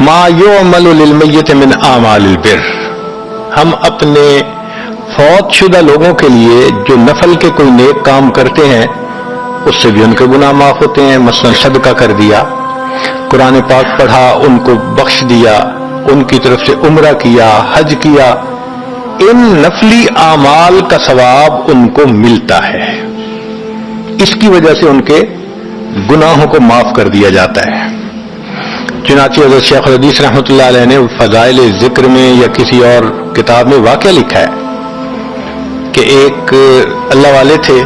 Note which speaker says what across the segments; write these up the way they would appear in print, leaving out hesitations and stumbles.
Speaker 1: ما یعمل للمیت من اعمال البر، ہم اپنے فوت شدہ لوگوں کے لیے جو نفل کے کوئی نیک کام کرتے ہیں اس سے بھی ان کے گناہ معاف ہوتے ہیں. مثلا صدقہ کر دیا، قرآن پاک پڑھا، ان کو بخش دیا، ان کی طرف سے عمرہ کیا، حج کیا، ان نفلی اعمال کا ثواب ان کو ملتا ہے. اس کی وجہ سے ان کے گناہوں کو معاف کر دیا جاتا ہے. چنانچہ حضرت شیخ الحدیث رحمۃ اللہ علیہ نے فضائل ذکر میں یا کسی اور کتاب میں واقعہ لکھا ہے کہ ایک اللہ والے تھے،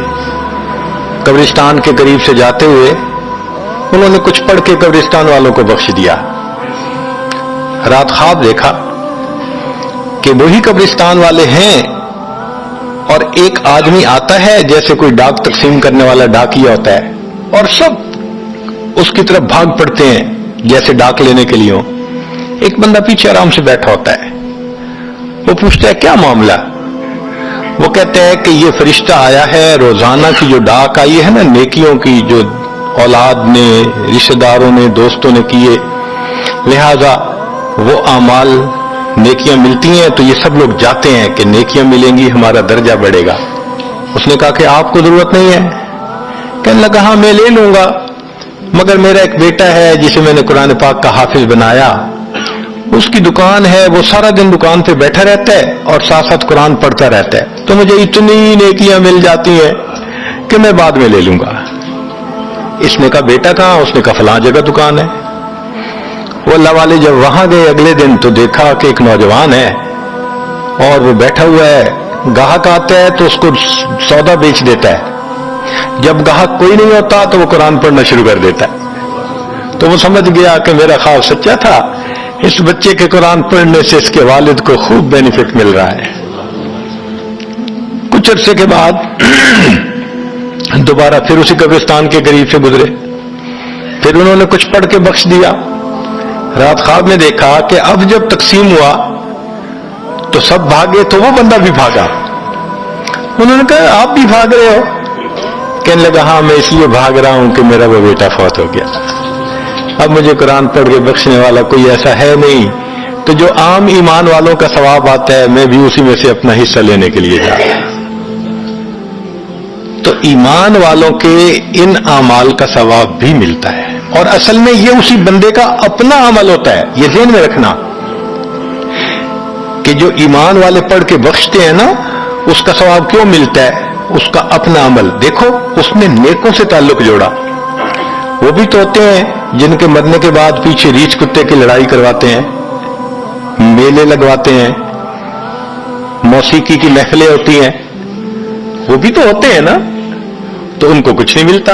Speaker 1: قبرستان کے قریب سے جاتے ہوئے انہوں نے کچھ پڑھ کے قبرستان والوں کو بخش دیا. رات خواب دیکھا کہ وہی قبرستان والے ہیں اور ایک آدمی آتا ہے جیسے کوئی ڈاک تقسیم کرنے والا ڈاکیا ہوتا ہے، اور سب اس کی طرف بھاگ پڑتے ہیں جیسے ڈاک لینے کے لیے ہو. ایک بندہ پیچھے آرام سے بیٹھا ہوتا ہے. وہ پوچھتا ہے کیا معاملہ؟ وہ کہتا ہے کہ یہ فرشتہ آیا ہے، روزانہ کی جو ڈاک آئی ہے نا نیکیوں کی، جو اولاد نے، رشتہ داروں نے، دوستوں نے کیے، لہذا وہ اعمال نیکیاں ملتی ہیں تو یہ سب لوگ جاتے ہیں کہ نیکیاں ملیں گی، ہمارا درجہ بڑھے گا. اس نے کہا کہ آپ کو ضرورت نہیں ہے. کہنے لگا ہاں میں لے لوں گا، مگر میرا ایک بیٹا ہے جسے میں نے قرآن پاک کا حافظ بنایا، اس کی دکان ہے، وہ سارا دن دکان پہ بیٹھا رہتا ہے اور ساتھ ساتھ قرآن پڑھتا رہتا ہے، تو مجھے اتنی نیکیاں مل جاتی ہیں کہ میں بعد میں لے لوں گا. اس نے کہا بیٹا کہاں؟ اس نے کہا فلاں جگہ دکان ہے. وہ اللہ والے جب وہاں گئے اگلے دن تو دیکھا کہ ایک نوجوان ہے اور وہ بیٹھا ہوا ہے، گاہک آتا ہے تو اس کو سودا بیچ دیتا ہے، جب گاہک کوئی نہیں ہوتا تو وہ قرآن پڑھنا شروع کر دیتا ہے. تو وہ سمجھ گیا کہ میرا خواب سچا تھا، اس بچے کے قرآن پڑھنے سے اس کے والد کو خوب بینیفٹ مل رہا ہے. کچھ عرصے کے بعد دوبارہ پھر اسی قبرستان کے قریب سے گزرے، پھر انہوں نے کچھ پڑھ کے بخش دیا. رات خواب میں دیکھا کہ اب جب تقسیم ہوا تو سب بھاگے تو وہ بندہ بھی بھاگا. انہوں نے کہا آپ بھی بھاگ رہے ہو؟ کہنے لگا ہاں میں اس لیے بھاگ رہا ہوں کہ میرا وہ بیٹا فوت ہو گیا، اب مجھے قرآن پڑھ کے بخشنے والا کوئی ایسا ہے نہیں، تو جو عام ایمان والوں کا ثواب آتا ہے میں بھی اسی میں سے اپنا حصہ لینے کے لیے جا رہا ہوں. تو ایمان والوں کے ان اعمال کا ثواب بھی ملتا ہے، اور اصل میں یہ اسی بندے کا اپنا عمل ہوتا ہے. یہ ذہن میں رکھنا کہ جو ایمان والے پڑھ کے بخشتے ہیں نا، اس کا ثواب کیوں ملتا ہے؟ اس کا اپنا عمل. دیکھو اس نے نیکوں سے تعلق جوڑا. وہ بھی تو ہوتے ہیں جن کے مرنے کے بعد پیچھے ریچھ کتے کی لڑائی کرواتے ہیں، میلے لگواتے ہیں، موسیقی کی محفلیں ہوتی ہیں، وہ بھی تو ہوتے ہیں نا، تو ان کو کچھ نہیں ملتا.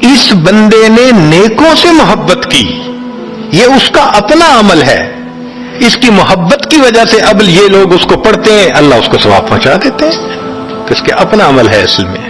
Speaker 1: اس بندے نے نیکوں سے محبت کی، یہ اس کا اپنا عمل ہے، اس کی محبت کی وجہ سے اب یہ لوگ اس کو پڑھتے ہیں، اللہ اس کو ثواب پہنچا دیتے ہیں، تو اس کے اپنا عمل ہے اصل میں.